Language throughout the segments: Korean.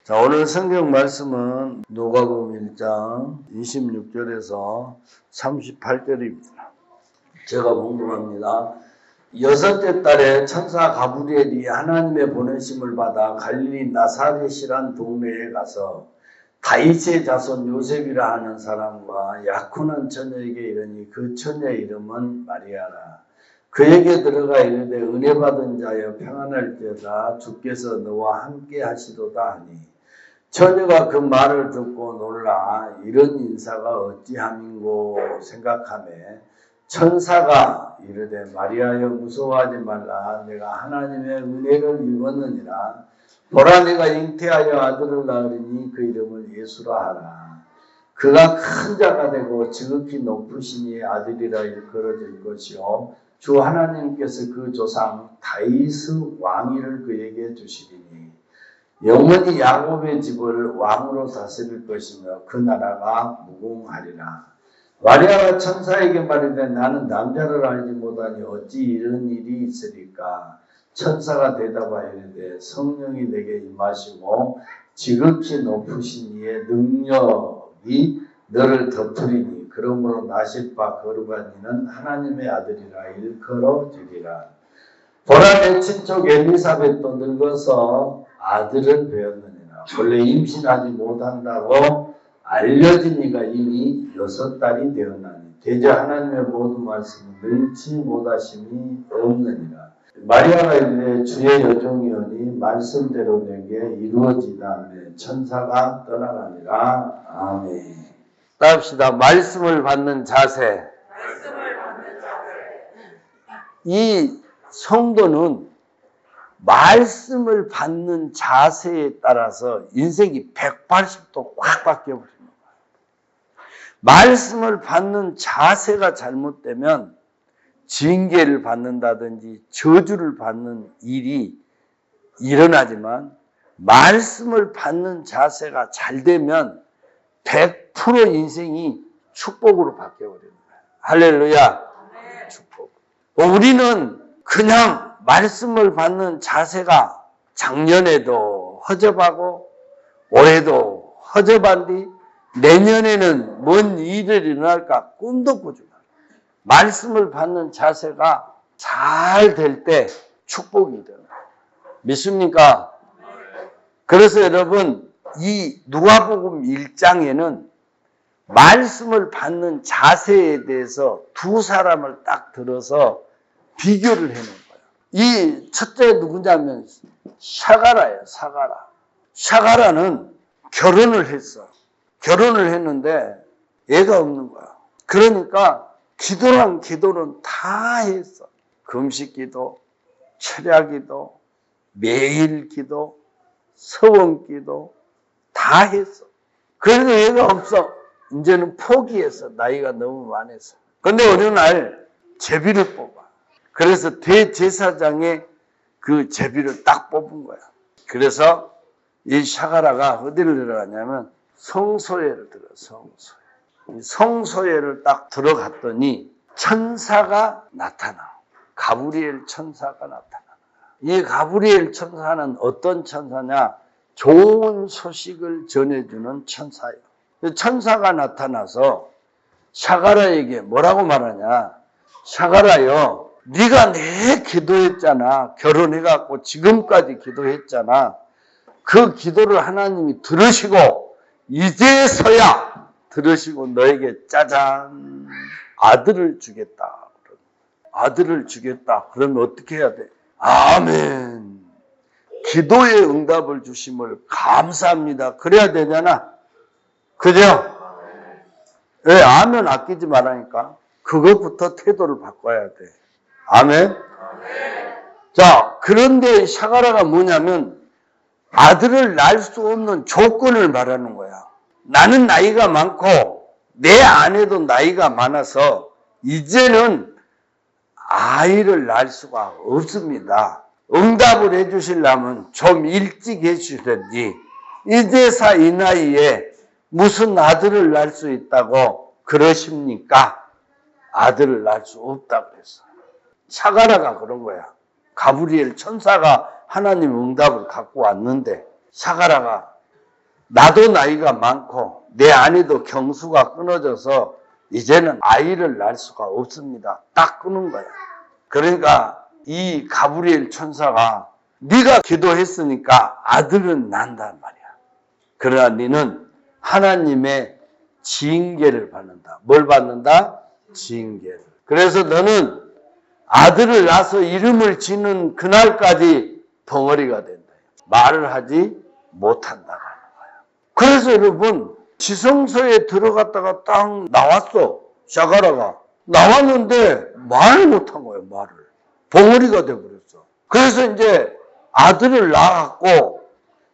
자, 오늘 성경 말씀은 누가복음 1장 26절에서 38절입니다. 제가 궁금합니다. 여섯째 달에 천사 가브리엘이 하나님의 보내심을 받아 갈릴리 나사렛이란 동네에 가서 다윗의 자손 요셉이라 하는 사람과 약혼한 처녀에게 이르니 그 처녀의 이름은 마리아라. 그에게 들어가 이르되 은혜 받은 자여 평안할지어다 주께서 너와 함께 하시도다 하니 처녀가 그 말을 듣고 놀라 이런 인사가 어찌함인고 생각하며 천사가 이르되 마리아여 무서워하지 말라. 내가 하나님의 은혜를 입었느니라. 보라 내가 잉태하여 아들을 낳으리니 그 이름을 예수라 하라. 그가 큰 자가 되고 지극히 높으시니 아들이라 일컬어질 것이요 주 하나님께서 그 조상 다윗의 왕위를 그에게 주시리니 영원히 야곱의 집을 왕으로 다스릴 것이며 그 나라가 무궁하리라. 마리아가 천사에게 말하되 나는 남자를 알지 못하니 어찌 이런 일이 있으리까. 천사가 대답하여 이르되 성령이 내게 임하시고 지극히 높으신 이의 능력이 너를 덮으리니 그러므로 나실 바 거룩한 이는 하나님의 아들이라 일컬어지리라. 보라 내 친척 엘리사벳도 늙어서 아들을 배었느니라. 원래 임신하지 못한다고 알려진 이가 이미 6달이 되었나니 대저 하나님의 모든 말씀을 늘지 못하심이 없느니라. 마리아가 이르되 주의 여종이오니 말씀대로 내게 이루어지다며 천사가 떠나가니라. 아멘. 따릅시다. 말씀을 받는 자세. 이 성도는 말씀을 받는 자세에 따라서 인생이 180도 확 바뀌어버립니다. 말씀을 받는 자세가 잘못되면 징계를 받는다든지 저주를 받는 일이 일어나지만 말씀을 받는 자세가 잘 되면 100% 인생이 축복으로 바뀌어버립니다. 할렐루야. 축복. 우리는 그냥 말씀을 받는 자세가 작년에도 허접하고 올해도 허접한 뒤 내년에는 뭔 일이 일어날까 꿈도 꾸지 마. 말씀을 받는 자세가 잘 될 때 축복이 일어나요. 믿습니까? 그래서 여러분 이 누가복음 1장에는 말씀을 받는 자세에 대해서 두 사람을 딱 들어서 비교를 해놓은 거예요. 이 첫째 누구냐면 샤가라예요. 샤가라는 결혼을 했어. 결혼을 했는데 애가 없는 거야. 그러니까 기도는 다 했어. 금식기도, 철야기도, 매일기도, 서원기도 다 했어. 그래도 애가 없어. 이제는 포기했어. 나이가 너무 많아서. 근데 어느 날 제비를 뽑아. 그래서 대제사장의 그 제비를 딱 뽑은 거야. 그래서 이 샤가라가 어디를 들어가냐면 성소회를 들어가. 성소회를 딱 들어갔더니 천사가 나타나. 가브리엘 천사가 나타나. 이 가브리엘 천사는 어떤 천사냐? 좋은 소식을 전해주는 천사예요. 천사가 나타나서 샤가라에게 뭐라고 말하냐? 샤가라요, 네가 내 기도했잖아. 결혼해갖고 지금까지 기도했잖아. 그 기도를 하나님이 들으시고 이제서야 들으시고 너에게 짜잔 아들을 주겠다. 아들을 주겠다. 그러면 어떻게 해야 돼? 아멘. 기도의 응답을 주심을 감사합니다. 그래야 되잖아. 그죠? 왜? 아멘 아끼지 말라니까. 그것부터 태도를 바꿔야 돼. 아멘? 자, 그런데 샤가라가 뭐냐면 아들을 낳을 수 없는 조건을 말하는 거야. 나는 나이가 많고 내 아내도 나이가 많아서 이제는 아이를 낳을 수가 없습니다. 응답을 해주시려면 좀 일찍 해주시든지 이제사 이 나이에 무슨 아들을 낳을 수 있다고 그러십니까? 아들을 낳을 수 없다고 그랬어. 샤가라가 그런 거야. 가브리엘 천사가 하나님 응답을 갖고 왔는데 샤가라가 나도 나이가 많고 내 아내도 경수가 끊어져서 이제는 아이를 낳을 수가 없습니다. 딱 끊은 거야. 그러니까 이 가브리엘 천사가 네가 기도했으니까 아들은 난단 말이야. 그러나 너는 하나님의 징계를 받는다. 뭘 받는다? 징계를. 그래서 너는 아들을 낳아서 이름을 짓는 그날까지 덩어리가 된다. 말을 하지 못한다고 하는 거야. 그래서 여러분 지성소에 들어갔다가 딱 나왔어. 샤가라가. 나왔는데 말을 못한 거예요. 말을. 덩어리가 돼버렸어. 그래서 이제 아들을 낳았고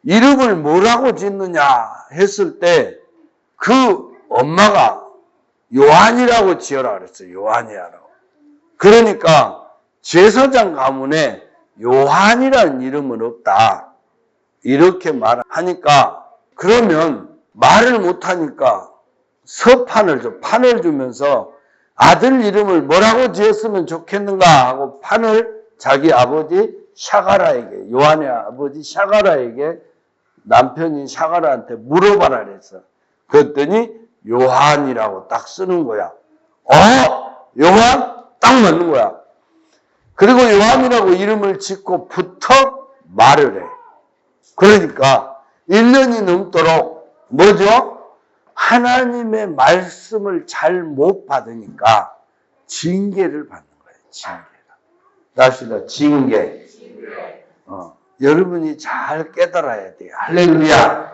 이름을 뭐라고 짓느냐 했을 때 그 엄마가 요한이라고 지어라 그랬어요. 요한이라고. 그러니까 제사장 가문에 요한이라는 이름은 없다. 이렇게 말하니까 그러면 말을 못하니까 판을 주면서 아들 이름을 뭐라고 지었으면 좋겠는가 하고 판을 자기 아버지 샤가라에게, 요한의 아버지 샤가라에게 남편인 샤가라한테 물어봐라 그랬어. 그랬더니 요한이라고 딱 쓰는 거야. 요한? 딱 맞는 거야. 그리고 요한이라고 이름을 짓고부터 말을 해. 그러니까 1년이 넘도록 뭐죠? 하나님의 말씀을 잘 못 받으니까 징계를 받는 거예요. 징계를. 다시다. 징계. 여러분이 잘 깨달아야 돼요. 할렐루야.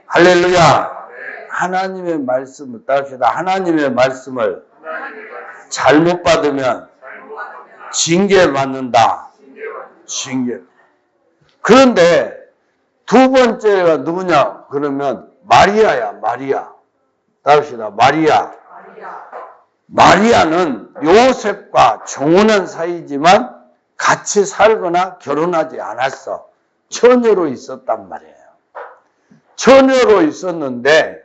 할렐루야. 하나님의 말씀을 다시다. 하나님의 말씀을 잘못 받으면 징계를 받는다. 징계. 그런데 두 번째가 누구냐? 그러면 마리아야. 마리아. 다시다. 마리아. 마리아는 요셉과 정혼한 사이지만 같이 살거나 결혼하지 않았어. 처녀로 있었단 말이에요. 처녀로 있었는데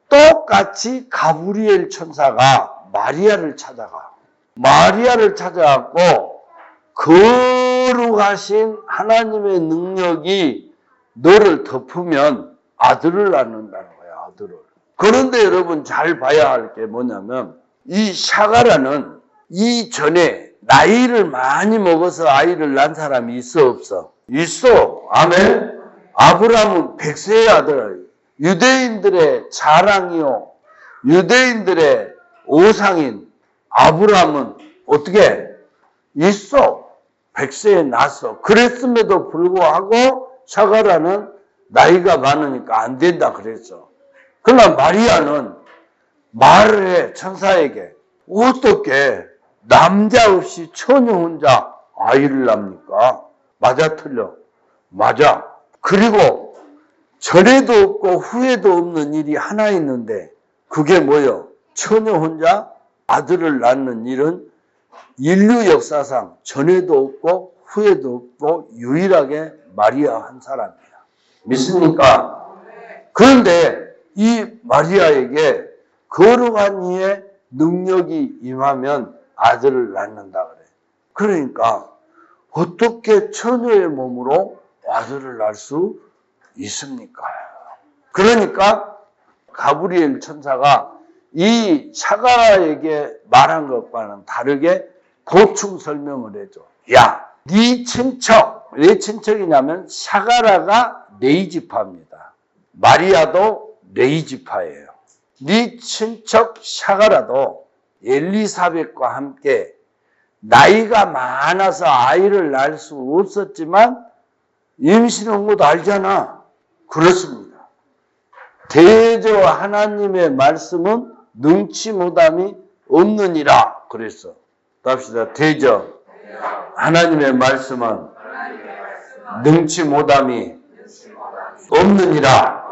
똑같이 가브리엘 천사가 마리아를 찾아가. 마리아를 찾아갖고 거룩하신 하나님의 능력이 너를 덮으면 아들을 낳는다는 거야. 아들을. 그런데 여러분 잘 봐야 할 게 뭐냐면 이 샤가라는 이전에 나이를 많이 먹어서 아이를 낳은 사람이 있어 없어? 있어. 아멘. 아브라함은 100세의 아들. 유대인들의 자랑이요. 유대인들의 오상인 아브라함은 어떻게? 있어. 100세에 낳았어. 그랬음에도 불구하고 샤가라는 나이가 많으니까 안 된다 그랬어. 그러나 마리아는 말을 해. 천사에게. 어떻게 남자 없이 처녀 혼자 아이를 낳습니까? 맞아 틀려? 맞아. 그리고 전에도 없고 후에도 없는 일이 하나 있는데 그게 뭐요? 처녀 혼자 아들을 낳는 일은 인류 역사상 전에도 없고 후에도 없고 유일하게 마리아 한 사람이야. 믿습니까? 그런데 이 마리아에게 거룩한 이의 능력이 임하면 아들을 낳는다 그래. 그러니까 어떻게 처녀의 몸으로 아들을 낳을 수 있습니까? 그러니까 가브리엘 천사가 이 샤가라에게 말한 것과는 다르게 보충 설명을 해줘. 야, 네 친척, 왜 친척이냐면 샤가라가 레이지파입니다. 마리아도 레이지파예요. 네 친척 샤가라도 엘리사벳과 함께 나이가 많아서 아이를 낳을 수 없었지만 임신한 것도 알잖아. 그렇습니다. 대저 하나님의 말씀은 능치 못함이 없느니라 그랬어. 답시다. 대저 하나님의 말씀은 능치 못함이 없느니라.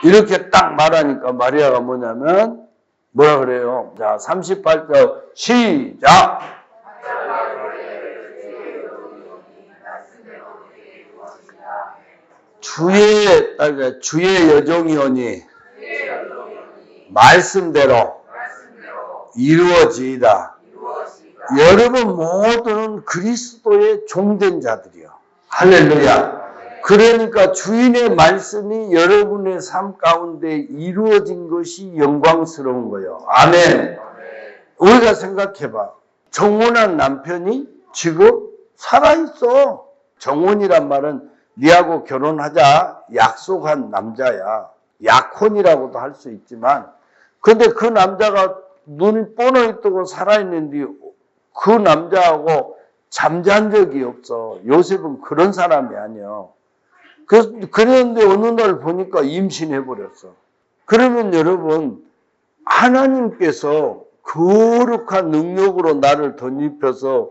이렇게 딱 말하니까 마리아가 뭐냐면 뭐라 그래요? 자, 38절 시작. 주의 여종이오니 말씀대로 이루어지이다. 여러분 모두는 그리스도의 종된 자들이요. 할렐루야. 그러니까 주인의 말씀이 여러분의 삶 가운데 이루어진 것이 영광스러운 거예요. 아멘. 우리가 생각해봐. 정혼한 남편이 지금 살아있어. 정혼이란 말은 니하고 결혼하자 약속한 남자야. 약혼이라고도 할 수 있지만, 근데 그 남자가 눈이 뻔히 뜨고 살아있는데 그 남자하고 잠잔 적이 없어. 요셉은 그런 사람이 아니야. 그런데 어느 날 보니까 임신해버렸어. 그러면 여러분, 하나님께서 거룩한 능력으로 나를 덧입혀서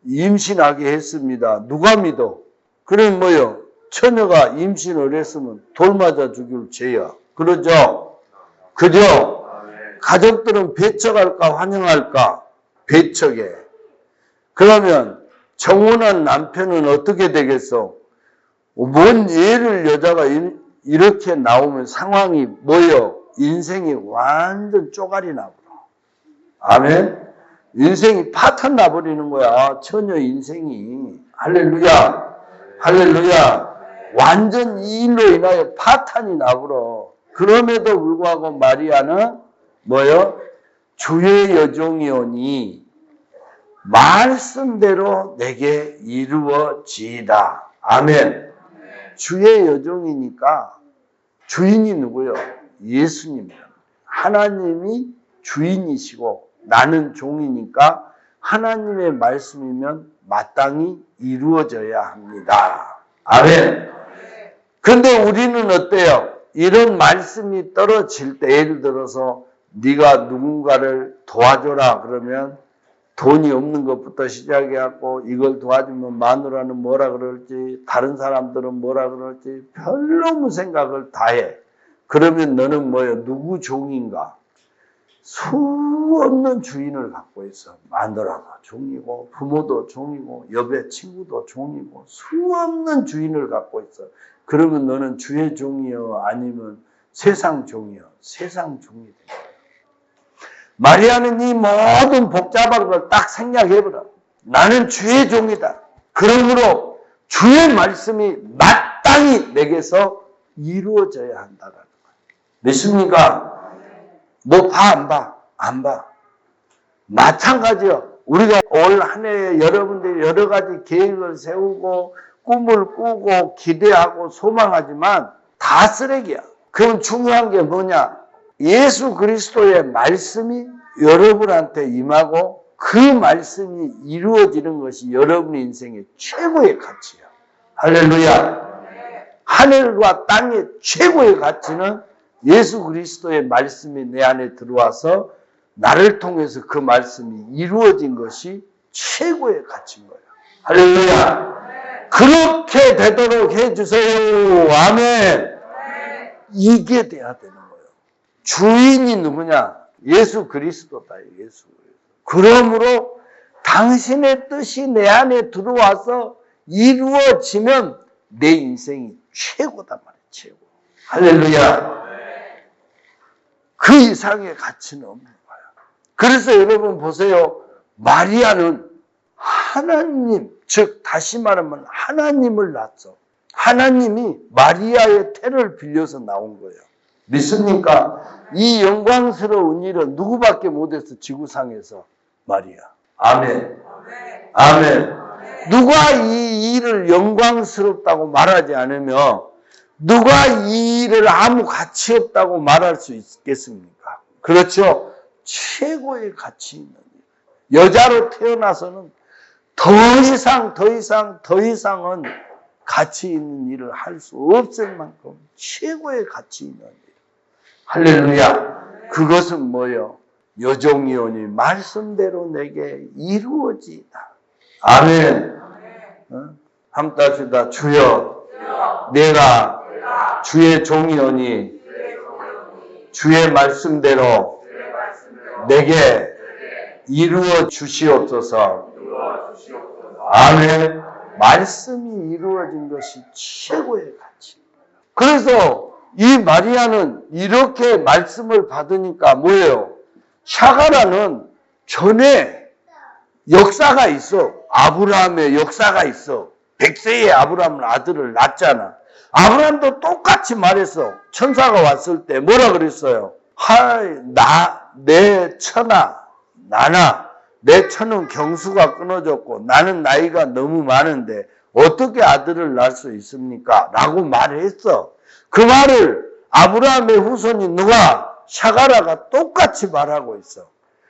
임신하게 했습니다. 누가 믿어? 그럼 뭐요? 처녀가 임신을 했으면 돌 맞아 죽일 죄야. 그러죠? 그죠? 가족들은 배척할까 환영할까? 배척해. 그러면 정혼한 남편은 어떻게 되겠어? 뭔 예를 여자가 이렇게 나오면 상황이 뭐요? 인생이 완전 쪼가리 나버려. 아멘? 인생이 파탄 나버리는 거야. 처녀 인생이. 할렐루야. 할렐루야. 완전 이 일로 인하여 파탄이 나버려. 그럼에도 불구하고 마리아는 뭐요? 주의 여종이오니 말씀대로 내게 이루어지이다. 아멘. 주의 여종이니까 주인이 누구요? 예수님이에요. 하나님이 주인이시고 나는 종이니까 하나님의 말씀이면 마땅히 이루어져야 합니다. 아멘. 근데 우리는 어때요? 이런 말씀이 떨어질 때 예를 들어서 네가 누군가를 도와줘라 그러면 돈이 없는 것부터 시작해갖고 이걸 도와주면 마누라는 뭐라 그럴지 다른 사람들은 뭐라 그럴지 별로 생각을 다 해. 그러면 너는 뭐예요? 누구 종인가? 수 없는 주인을 갖고 있어. 마누라가 종이고 부모도 종이고 옆에 친구도 종이고 수 없는 주인을 갖고 있어. 그러면 너는 주의 종이요 아니면 세상 종이요? 세상 종이 돼. 마리아는 이 모든 복잡한 걸 딱 생략해버려. 나는 주의 종이다. 그러므로 주의 말씀이 마땅히 내게서 이루어져야 한다는 거예요. 믿습니까? 너 봐, 안 봐? 안 봐. 마찬가지요. 우리가 올 한 해에 여러분들이 여러 가지 계획을 세우고 꿈을 꾸고 기대하고 소망하지만 다 쓰레기야. 그럼 중요한 게 뭐냐? 예수 그리스도의 말씀이 여러분한테 임하고 그 말씀이 이루어지는 것이 여러분의 인생의 최고의 가치야. 할렐루야. 하늘과 땅의 최고의 가치는 예수 그리스도의 말씀이 내 안에 들어와서 나를 통해서 그 말씀이 이루어진 것이 최고의 가치인 거예요. 할렐루야. 그렇게 되도록 해주세요. 아멘. 이게 돼야 되는 거예요. 주인이 누구냐? 예수 그리스도다. 예수 그리스도. 그러므로 당신의 뜻이 내 안에 들어와서 이루어지면 내 인생이 최고단 말이에요. 최고. 할렐루야. 그 이상의 가치는 없는 거예요. 그래서 여러분 보세요. 마리아는 하나님, 즉 다시 말하면 하나님을 낳았어. 하나님이 마리아의 태를 빌려서 나온 거예요. 믿습니까? 이 영광스러운 일은 누구밖에 못했어. 지구상에서. 마리아. 아멘. 아멘. 누가 이 일을 영광스럽다고 말하지 않으며 누가 이 일을 아무 가치 없다고 말할 수 있겠습니까? 그렇죠? 최고의 가치 있는 일. 여자로 태어나서는 더 이상은 가치 있는 일을 할 수 없을 만큼 최고의 가치 있는 일. 할렐루야. 그것은 뭐요? 여종이오니 말씀대로 내게 이루어지이다. 아멘. 함께 합시다. 주여, 내가 주의 종이오니 주의 말씀대로 내게 이루어 주시옵소서. 아멘. 말씀이 이루어진 것이 최고의 가치입니다. 그래서 이 마리아는 이렇게 말씀을 받으니까 뭐예요? 샤가라는 전에 역사가 있어. 아브라함의 역사가 있어. 100세의 아브라함은 아들을 낳았잖아. 아브라함도 똑같이 말했어. 천사가 왔을 때 뭐라 그랬어요? 내 처나, 내 처는 경수가 끊어졌고 나는 나이가 너무 많은데 어떻게 아들을 낳을 수 있습니까? 라고 말을 했어. 그 말을 아브라함의 후손이 누가? 샤가라가 똑같이 말하고 있어.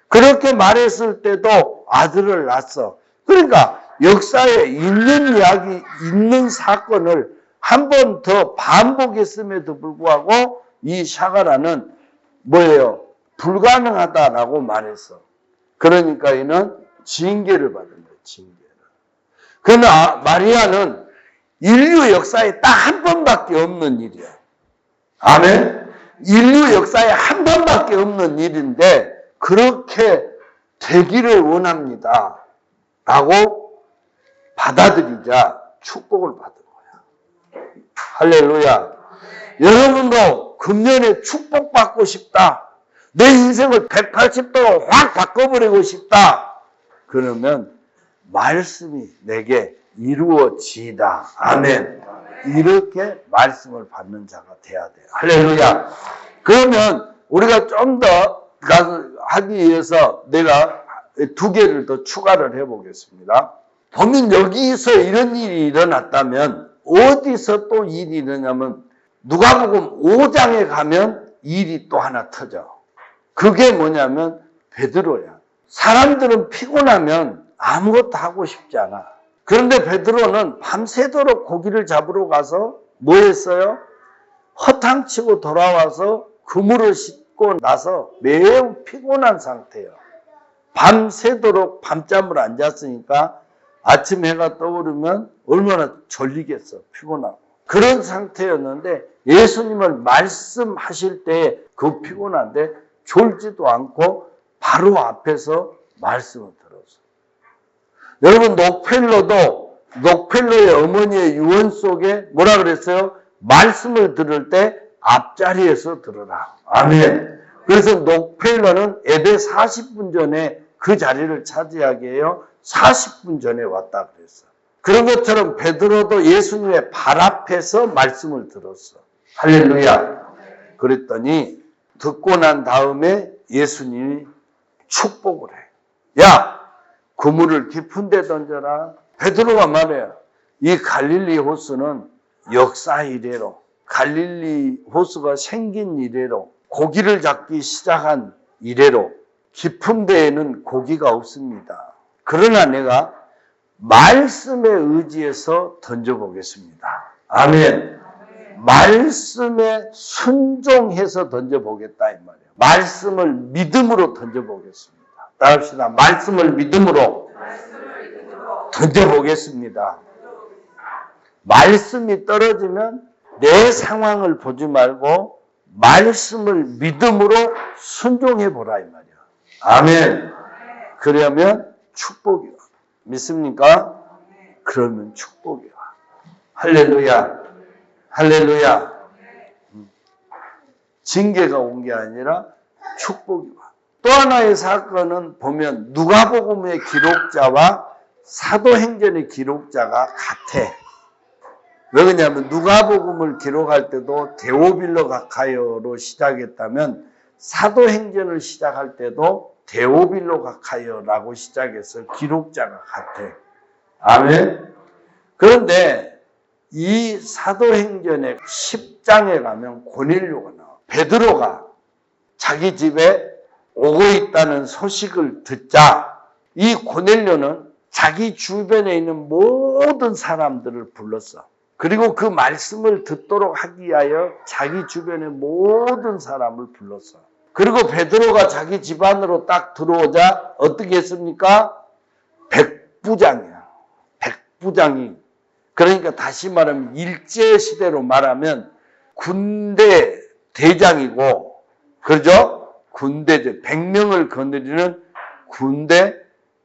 그렇게 말했을 때도 아들을 낳았어. 그러니까 역사에 있는 이야기, 있는 사건을 한 번 더 반복했음에도 불구하고 이 샤가라는 뭐예요? 불가능하다라고 말했어. 그러니까 이는 징계를 받은 거예요. 징계를. 그러나 마리아는 인류 역사에 딱 한 번밖에 없는 일이야. 아멘? 인류 역사에 한 번밖에 없는 일인데 그렇게 되기를 원합니다. 라고 받아들이자 축복을 받은 거야. 할렐루야. 여러분도 금년에 축복받고 싶다. 내 인생을 180도로 확 바꿔버리고 싶다. 그러면 말씀이 내게 이루어지다. 아멘. 이렇게 말씀을 받는 자가 돼야 돼요. 할렐루야. 그러면 우리가 좀 더 하기 위해서 내가 2개를 더 추가를 해보겠습니다. 보면 여기서 이런 일이 일어났다면 어디서 또 일이 일어나냐면 누가복음 5장에 가면 일이 또 하나 터져. 그게 뭐냐면 베드로야. 사람들은 피곤하면 아무것도 하고 싶지 않아. 그런데 베드로는 밤새도록 고기를 잡으러 가서 뭐 했어요? 허탕치고 돌아와서 그물을 씻고 나서 매우 피곤한 상태예요. 밤새도록 밤잠을 안 잤으니까 아침 해가 떠오르면 얼마나 졸리겠어. 피곤하고. 그런 상태였는데 예수님을 말씀하실 때 그 피곤한데 졸지도 않고 바로 앞에서 말씀을 들었어요. 여러분 녹펠로의 어머니의 유언 속에 뭐라 그랬어요? 말씀을 들을 때 앞자리에서 들으라. 아멘. 그래서 녹펠로는 예배 40분 전에 그 자리를 차지하게 해요. 40분 전에 왔다 그랬어. 그런 것처럼 베드로도 예수님의 발 앞에서 말씀을 들었어. 할렐루야. 그랬더니 듣고 난 다음에 예수님이 축복을 해. 야, 그물을 깊은 데 던져라. 베드로가 말해요. 이 갈릴리 호수는 역사 이래로, 갈릴리 호수가 생긴 이래로, 고기를 잡기 시작한 이래로 깊은 데에는 고기가 없습니다. 그러나 내가 말씀에 의지해서 던져보겠습니다. 아멘. 말씀에 순종해서 던져보겠다 이 말이에요. 말씀을 믿음으로 던져보겠습니다. 따라합시다. 말씀을 믿음으로 던져보겠습니다. 말씀이 떨어지면 내 상황을 보지 말고 말씀을 믿음으로 순종해 보라 이 말이야. 아멘. 그러면 축복이 와. 믿습니까? 그러면 축복이 와. 할렐루야. 할렐루야. 징계가 온 게 아니라 축복이 와. 또 하나의 사건은 보면 누가복음의 기록자와 사도행전의 기록자가 같아. 왜 그러냐면 누가복음을 기록할 때도 데오빌로 가카이어로 시작했다면 사도행전을 시작할 때도 데오빌로 가카이어라고 시작해서 기록자가 같아. 아멘. 그런데 이 사도행전의 10장에 가면 고넬료가 나와. 베드로가 자기 집에 오고 있다는 소식을 듣자 이 고넬료는 자기 주변에 있는 모든 사람들을 불렀어. 그리고 그 말씀을 듣도록 하기 위하여 자기 주변의 모든 사람을 불렀어. 그리고 베드로가 자기 집 안으로 딱 들어오자 어떻게 했습니까? 백부장이야. 백부장이. 그러니까 다시 말하면 일제시대로 말하면 군대 대장이고, 그죠? 군대, 100명을 거느리는 군대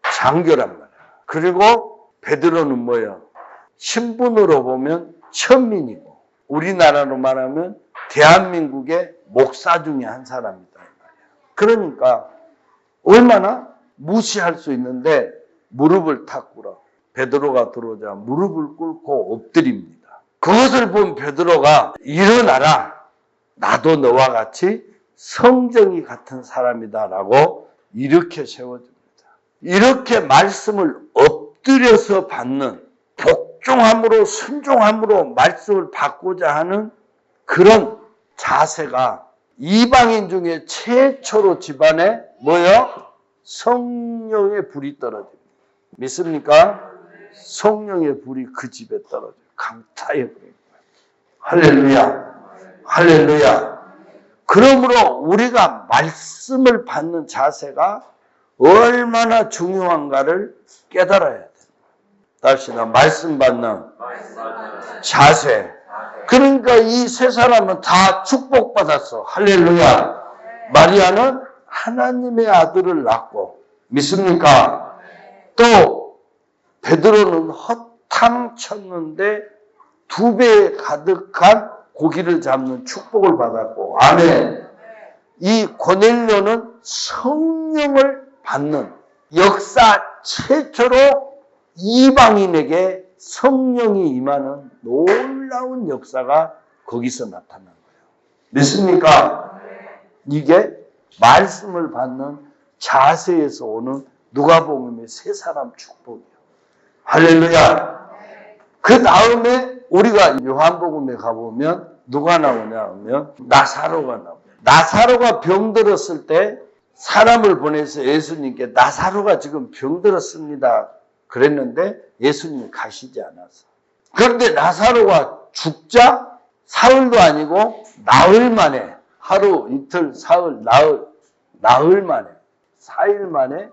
장교란 말이야. 그리고 베드로는 뭐예요? 신분으로 보면 천민이고, 우리나라로 말하면 대한민국의 목사 중에 한 사람이다. 그러니까 얼마나 무시할 수 있는데 무릎을 탁 꿇어. 베드로가 들어오자 무릎을 꿇고 엎드립니다. 그것을 본 베드로가 일어나라. 나도 너와 같이 성정이 같은 사람이다라고 일으켜 세워줍니다. 이렇게 말씀을 엎드려서 받는 복종함으로 순종함으로 말씀을 받고자 하는 그런 자세가 이방인 중에 최초로 집안에 뭐요? 성령의 불이 떨어집니다. 믿습니까? 성령의 불이 그 집에 떨어져요. 강타해 버립니다. 할렐루야. 할렐루야. 그러므로 우리가 말씀을 받는 자세가 얼마나 중요한가를 깨달아야 돼요. 다시나 말씀 받는 자세. 그러니까 이 세 사람은 다 축복받았어. 할렐루야. 마리아는 하나님의 아들을 낳고, 믿습니까? 또 베드로는 허탕 쳤는데 2배 가득한 고기를 잡는 축복을 받았고, 아멘. 이 고넬료는 성령을 받는, 역사 최초로 이방인에게 성령이 임하는 놀라운 역사가 거기서 나타난 거예요. 믿습니까? 이게 말씀을 받는 자세에서 오는 누가복음의 세 사람 축복이에요. 할렐루야. 그 다음에 우리가 요한복음에 가보면 누가 나오냐 하면 나사로가 나와요. 나사로가 병들었을 때 사람을 보내서 예수님께 나사로가 지금 병들었습니다 그랬는데 예수님이 가시지 않았어. 그런데 나사로가 죽자 사흘도 아니고 나흘 만에, 하루, 이틀, 사흘, 나흘 만에, 4일 만에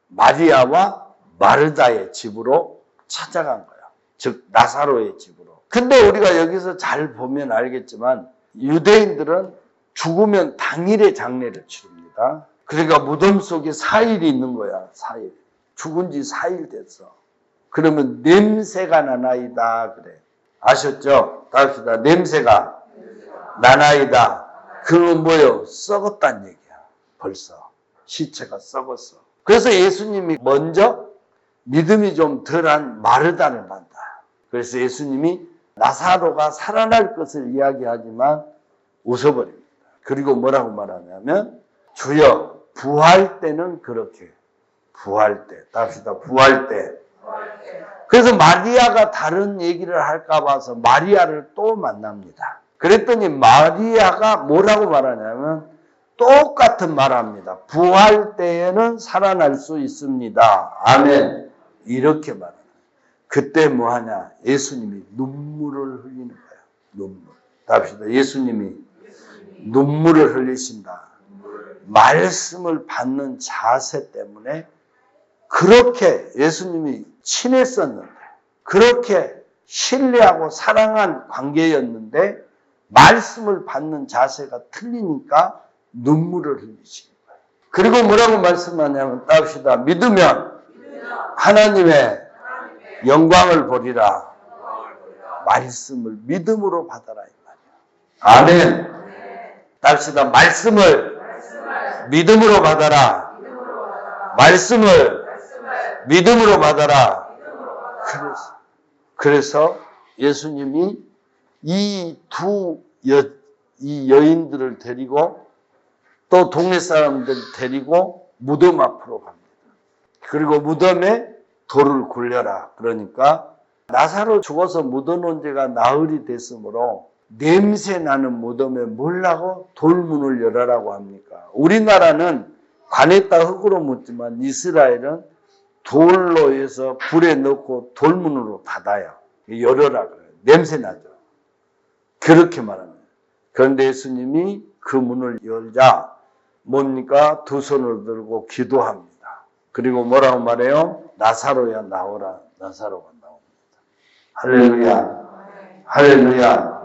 마리아와 마르다의 집으로 찾아간 거야. 즉 나사로의 집으로. 근데 우리가 여기서 잘 보면 알겠지만 유대인들은 죽으면 당일에 장례를 치릅니다. 그러니까 무덤 속에 4일이 있는 거야. 4일. 죽은 지 4일 됐어. 그러면 냄새가 나나이다 그래. 아셨죠? 다합시다. 냄새가 나나이다. 그건 뭐예요? 썩었다는 얘기야. 벌써. 시체가 썩었어. 그래서 예수님이 먼저 믿음이 좀 덜한 마르다를 만나. 그래서 예수님이 나사로가 살아날 것을 이야기하지만 웃어버립니다. 그리고 뭐라고 말하냐면 주여 부활 때는 그렇게. 부활 때. 답시다. 부활 때. 그래서 마리아가 다른 얘기를 할까 봐서 마리아를 또 만납니다. 그랬더니 마리아가 뭐라고 말하냐면 똑같은 말합니다. 부활 때에는 살아날 수 있습니다. 아멘. 이렇게 말합니다. 그때 뭐하냐? 예수님이 눈물을 흘리는 거예요. 눈물. 답시다. 예수님이 눈물을 흘리신다. 말씀을 받는 자세 때문에 그렇게 예수님이 친했었는데, 그렇게 신뢰하고 사랑한 관계였는데 말씀을 받는 자세가 틀리니까 눈물을 흘리시는 거예요. 그리고 뭐라고 말씀하냐면 답시다. 믿으면 하나님의 영광을 보리라. 말씀을 믿음으로 받아라 이 말이야. 아멘. 답시다. 말씀을 믿음으로 받아라. 말씀을 믿음으로 받아라. 그래서 예수님이 이 여인들을 데리고 또 동네 사람들 데리고 무덤 앞으로 갑니다. 그리고 무덤에 돌을 굴려라. 그러니까 나사로 죽어서 묻어놓은 지가 나흘이 됐으므로 냄새 나는 무덤에 뭘 하고 돌문을 열어라고 합니까? 우리나라는 관에다 흙으로 묻지만 이스라엘은 돌로 해서 불에 넣고 돌문으로 닫아요. 열어라 그래요. 냄새 나죠. 그렇게 말합니다. 그런데 예수님이 그 문을 열자 뭡니까? 두 손을 들고 기도합니다. 그리고 뭐라고 말해요? 나사로야 나오라. 나사로가 나옵니다. 할렐루야. 할렐루야.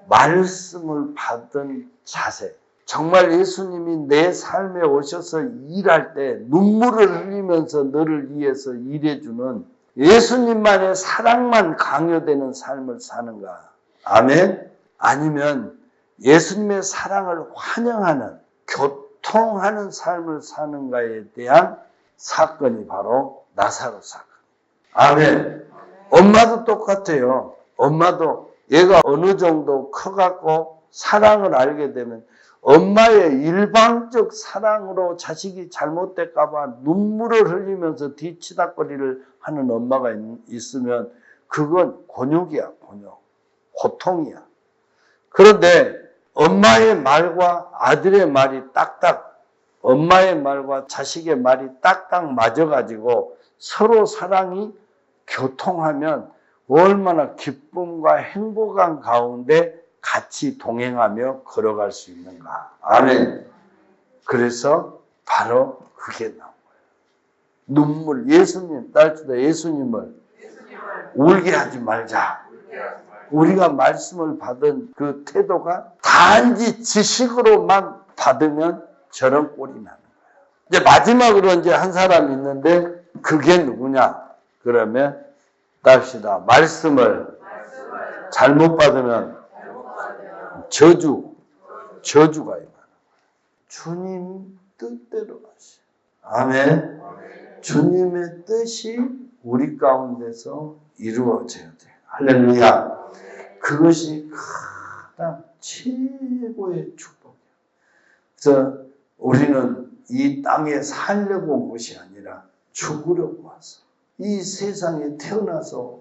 말씀을 받은 자세. 정말 예수님이 내 삶에 오셔서 일할 때 눈물을 흘리면서 너를 위해서 일해주는 예수님만의 사랑만 강요되는 삶을 사는가? 아멘? 아니면 예수님의 사랑을 환영하는, 교통하는 삶을 사는가에 대한 사건이 바로 나사로 사건. 아멘. 엄마도 똑같아요. 엄마도 얘가 어느 정도 커갖고 사랑을 알게 되면 엄마의 일방적 사랑으로 자식이 잘못될까봐 눈물을 흘리면서 뒤치다거리를 하는 엄마가 있으면 그건 곤욕이야, 곤욕. 고통이야. 그런데 엄마의 말과 아들의 말이 딱딱, 엄마의 말과 자식의 말이 딱딱 맞아가지고 서로 사랑이 교통하면 얼마나 기쁨과 행복한 가운데 같이 동행하며 걸어갈 수 있는가. 아멘. 그래서 바로 그게 나온 거예요. 눈물, 예수님, 딸주다 예수님을 울게 하지 말자. 우리가 말씀을 받은 그 태도가 단지 지식으로만 받으면 저런 꼴이 나는 거예요. 이제 마지막으로 이제 한 사람이 있는데 그게 누구냐? 그러면 답시다. 말씀을 잘못 받으면 저주가 임하는 거예요. 주님 뜻대로 하시오. 아멘. 주님의 뜻이 우리 가운데서 이루어져야 돼요. 할렐루야. 그것이 가장 최고의 축복이에요. 그래서 우리는 이 땅에 살려고 온 것이 아니라 죽으려고 왔어. 이 세상에 태어나서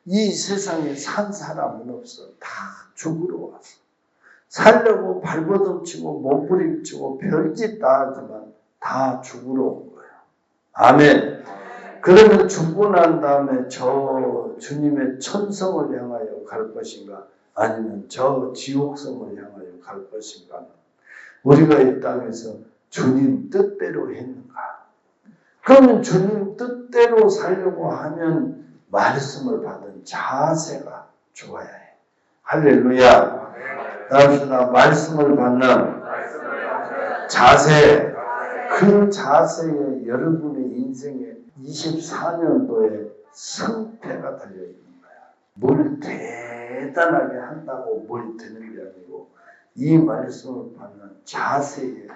이 세상에 산 사람은 없어. 다 죽으러 왔어. 살려고 발버둥치고 몸부림치고 별짓 다 하지만 다 죽으러 온 거예요. 아멘. 그러면 죽고 난 다음에 저 주님의 천성을 향하여 갈 것인가? 아니면 저 지옥성을 향하여 갈 것인가? 우리가 이 땅에서 주님 뜻대로 했는가? 그러면 주님 뜻대로 살려고 하면 말씀을 받은 자세가 좋아야 해. 할렐루야. 다음시다. 말씀을 받는 자세. 그 자세에 여러분의 인생에 24년도에 승패가 달려있는 거야. 뭘 대단하게 한다고 뭘 되는 게 아니고 이 말씀을 받는 자세에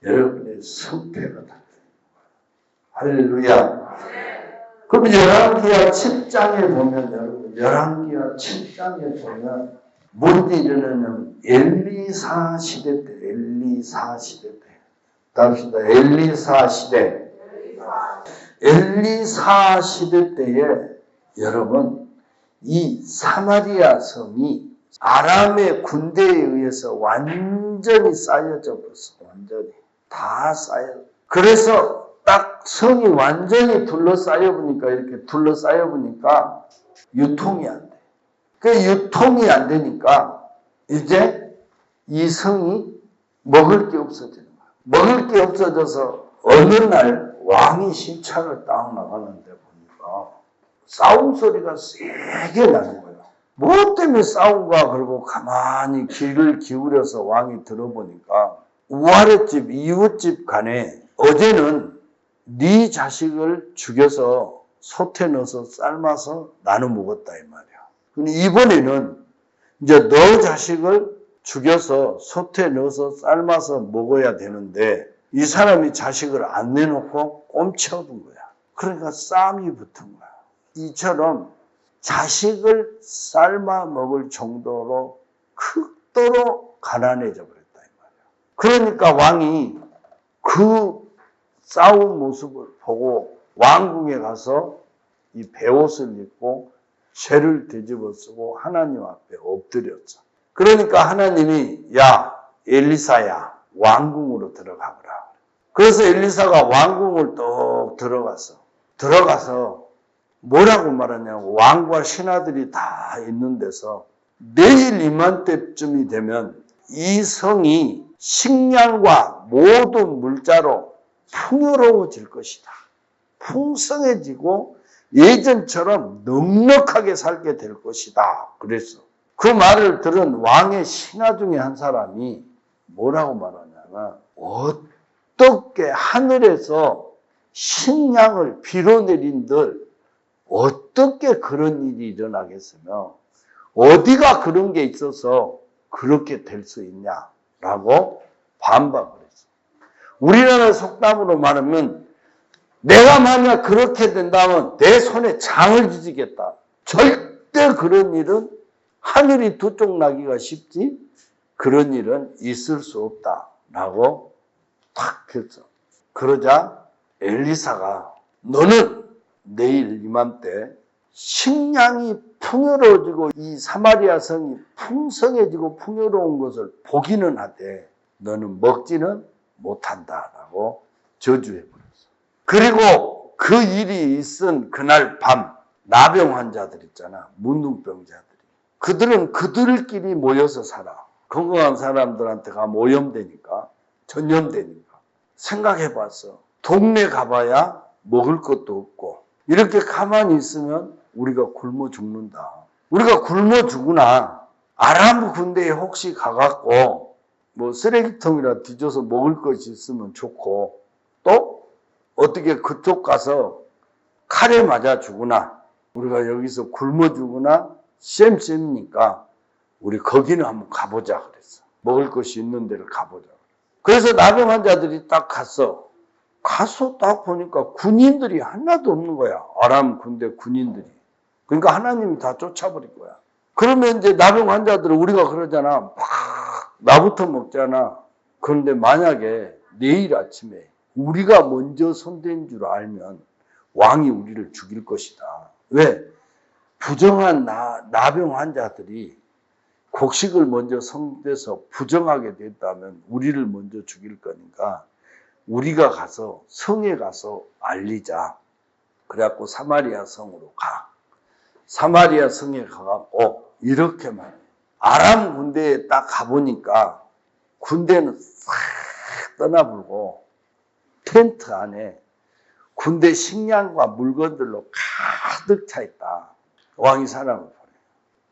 여러분의 승패가 달려있는 거야. 할렐루야. 그럼 열왕기하 7장에 보면 여러분 열왕기하 7장에 보면 뭔 일이 일어나냐면 엘리사 시대 때 답시다. 엘리사 시대 때에 여러분 이 사마리아 성이 아람의 군대에 의해서 완전히 쌓여져 버렸어. 완전히 다 쌓여. 그래서 딱 성이 완전히 둘러싸여 보니까 이렇게 둘러싸여 보니까 유통이 안 돼. 그 유통이 안 되니까 이제 이 성이 먹을 게 없어지는 거야. 먹을 게 없어져서 어느 날 왕이 신차를 딱 나가는데 보니까 싸움 소리가 세게 나는 거예요. 뭐 때문에 싸운가 그러고 가만히 귀를 기울여서 왕이 들어보니까 우아랫집 이웃집 간에 어제는 네 자식을 죽여서 솥에 넣어서 삶아서 나눠 먹었다 이 말이야. 근데 이번에는 이제 너 자식을 죽여서 솥에 넣어서 삶아서 먹어야 되는데 이 사람이 자식을 안 내놓고 꼼쳐둔 거야. 그러니까 싸움이 붙은 거야. 이처럼 자식을 삶아 먹을 정도로 극도로 가난해져 버렸다 이 말이야. 그러니까 왕이 그 싸운 모습을 보고 왕궁에 가서 이 베옷을 입고 죄를 뒤집어 쓰고 하나님 앞에 엎드렸죠. 그러니까 하나님이 야 엘리사야 왕궁으로 들어가거라. 그래서 엘리사가 왕궁을 또 들어가서 뭐라고 말하냐고 왕과 신하들이 다 있는 데서 내일 이맘때쯤이 되면 이 성이 식량과 모든 물자로 풍요로워질 것이다. 풍성해지고 예전처럼 넉넉하게 살게 될 것이다. 그랬어. 그 말을 들은 왕의 신하 중에 한 사람이 뭐라고 말하냐면 어떻게 하늘에서 식량을 비로 내린들 어떻게 그런 일이 일어나겠으며 어디가 그런 게 있어서 그렇게 될 수 있냐라고 반박을 했어. 우리나라 속담으로 말하면 내가 만약 그렇게 된다면 내 손에 장을 지지겠다. 절대 그런 일은 하늘이 두 쪽 나기가 쉽지 그런 일은 있을 수 없다라고 탁 했어. 그러자 엘리사가 너는 내일 이맘때 식량이 풍요로워지고 이 사마리아 성이 풍성해지고 풍요로운 것을 보기는 하되 너는 먹지는 못한다라고 저주해버렸어. 그리고 그 일이 있은 그날 밤 나병 환자들 있잖아. 문둥병자들이. 그들은 그들끼리 모여서 살아. 건강한 사람들한테 가면 오염되니까 전염되니까. 생각해봤어. 동네 가봐야 먹을 것도 없고 이렇게 가만히 있으면 우리가 굶어 죽는다. 우리가 굶어 죽으나 아람 군대에 혹시 가갖고 뭐 쓰레기통이라 뒤져서 먹을 것이 있으면 좋고 또 어떻게 그쪽 가서 칼에 맞아 죽으나 우리가 여기서 굶어 죽으나 쌤쌤이니까 우리 거기는 한번 가보자 그랬어. 먹을 것이 있는 데를 가보자. 그래서 나병 환자들이 딱 갔어. 가서 딱 보니까 군인들이 하나도 없는 거야. 아람 군대 군인들이. 그러니까 하나님이 다 쫓아버린 거야. 그러면 이제 나병 환자들은 우리가 그러잖아. 막 나부터 먹잖아. 그런데 만약에 내일 아침에 우리가 먼저 손댄 줄 알면 왕이 우리를 죽일 것이다. 왜? 부정한 나병 환자들이 곡식을 먼저 손대서 부정하게 됐다면 우리를 먼저 죽일 거니까 우리가 가서 성에 가서 알리자. 그래갖고 사마리아 성으로 가. 사마리아 성에 가갖고 이렇게 말해. 아람 군대에 딱 가보니까 군대는 싹 떠나불고 텐트 안에 군대 식량과 물건들로 가득 차 있다. 왕이 사람을 보내.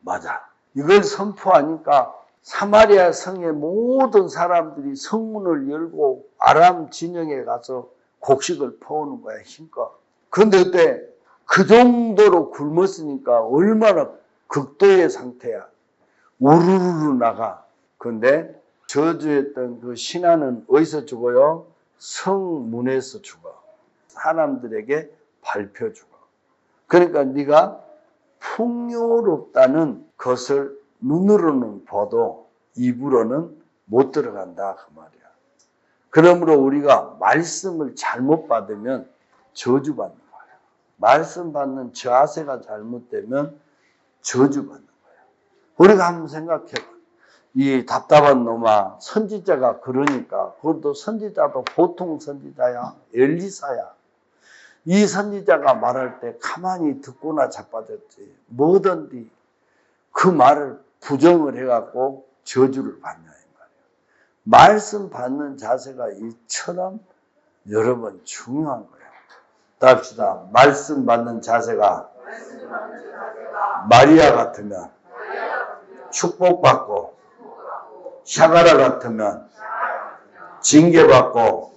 맞아. 이걸 선포하니까 사마리아 성의 모든 사람들이 성문을 열고 아람 진영에 가서 곡식을 퍼오는 거야, 힘껏. 그런데 그때 그 정도로 굶었으니까 얼마나 극도의 상태야. 우르르 나가. 그런데 저주했던 그 신하는 어디서 죽어요? 성문에서 죽어. 사람들에게 발표 죽어. 그러니까 네가 풍요롭다는 것을 눈으로는 봐도 입으로는 못 들어간다 그 말이야. 그러므로 우리가 말씀을 잘못 받으면 저주받는 거야. 말씀 받는 자세가 잘못되면 저주받는 거야. 우리가 한번 생각해봐. 이 답답한 놈아 선지자가 그러니까 그것도 선지자도 보통 선지자야. 엘리사야. 이 선지자가 말할 때 가만히 듣고나 자빠졌지. 뭐든지 그 말을 부정을 해갖고 저주를 받냐 이 말이에요. 말씀 받는 자세가 이처럼 여러 번 중요한 거예요. 답시다. 말씀 받는 자세가 마리아 같으면 축복받고 샤가라 같으면 징계받고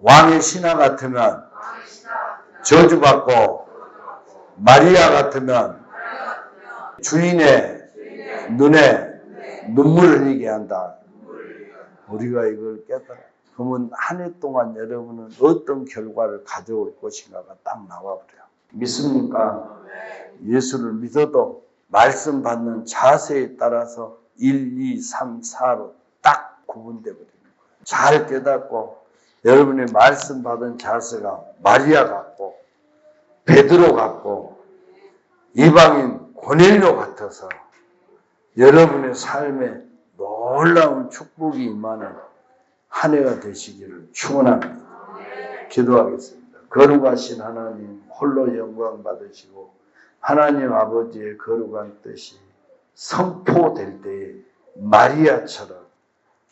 왕의 신하 같으면 저주받고 마리아 같으면 주인의 눈에 눈물을 흘리게 한다. 우리가 이걸 깨달아. 그러면 한 해 동안 여러분은 어떤 결과를 가져올 것인가가 딱 나와버려요. 믿습니까? 예수를 믿어도 말씀 받는 자세에 따라서 1, 2, 3, 4로 딱 구분되어 버리는 거예요. 잘 깨닫고 여러분의 말씀 받은 자세가 마리아 같고 베드로 같고 이방인 고넬료 같아서 여러분의 삶에 놀라운 축복이 임하는 한 해가 되시기를 축원합니다. 기도하겠습니다. 거룩하신 하나님 홀로 영광 받으시고 하나님 아버지의 거룩한 뜻이 선포될 때에 마리아처럼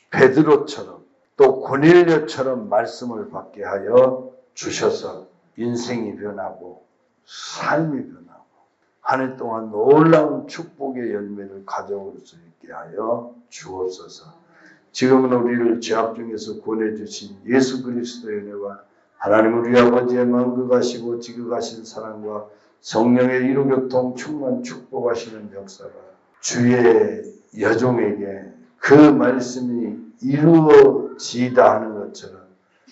베드로처럼 또 고넬료처럼 말씀을 받게 하여 주셔서 인생이 변하고 삶이 변하고 한 해 동안 놀라운 축복의 열매를 가져올 수 있게 하여 주옵소서. 지금은 우리를 죄악 중에서 구원해주신 예수 그리스도의 은혜와 하나님 우리 아버지의 만극하시고 지극하신 사랑과 성령의 이루교통 충만 축복하시는 역사가 주의 여종에게 그 말씀이 이루어지다 하는 것처럼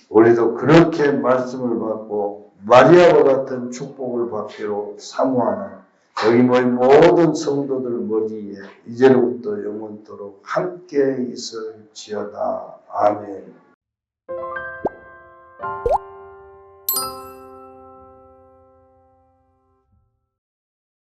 우리도 그렇게 말씀을 받고 마리아와 같은 축복을 받기로 사모하는 여기 모인 모든 성도들 머리에 이제로부터 영원토록 함께 있을지어다. 아멘.